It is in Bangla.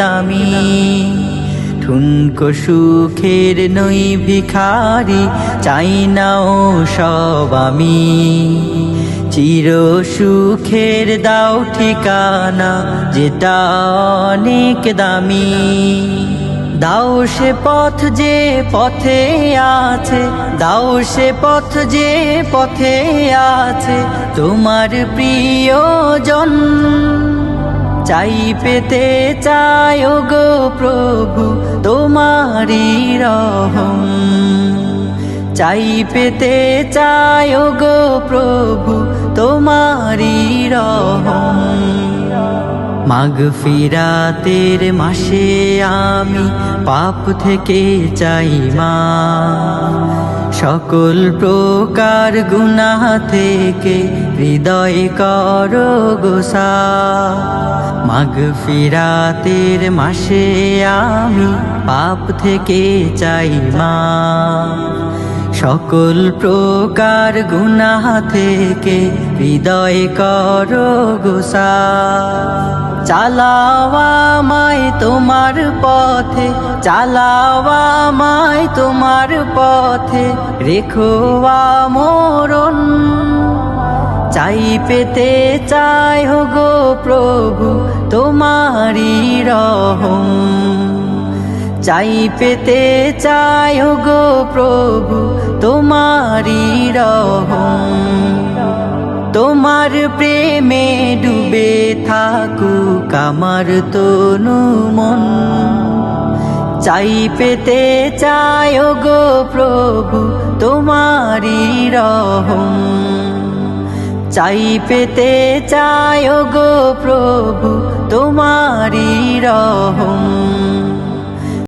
দামি ঠুনকো সুখের নই ভিখারি, চাই নাও সব আমি। চির সুখের দাও ঠিকানা, যেটা অনেক দামি। দাও সে পথ যে পথে আছে, দাও সে পথ যে পথে আছে তোমার প্রিয়জন। চাই পেতে চাই ওগো প্রভু তোমারি রহম, চাই পেতে চাই ওগো প্রভু তোমারি রহম। মাগফিরাতের মাসে আমি পাপ থেকে চাই মা, সকল প্রকার গুনাহ থেকে হৃদয় করো গোসা। মাগফিরাতের মাসে আমি পাপ থেকে চাই মা, সকল প্রকার গুনাহ থেকে হৃদয় করো গোসা। চালাও আমায় তোমার পথে, চালাও আমায় তোমার পথে, রেখো আমরণ। চাই পেতে চাই গো প্রভু তোমারি রহম, চাই পেতে চাই গো প্রভু তোমারি রহম। তোমার প্রেমে ডুবে থাকুক আমার তনু মন, চাই পেতে চাই গো প্রভু তোমারি রহম, চাই পেতে চাই গো প্রভু তোমারি রহম।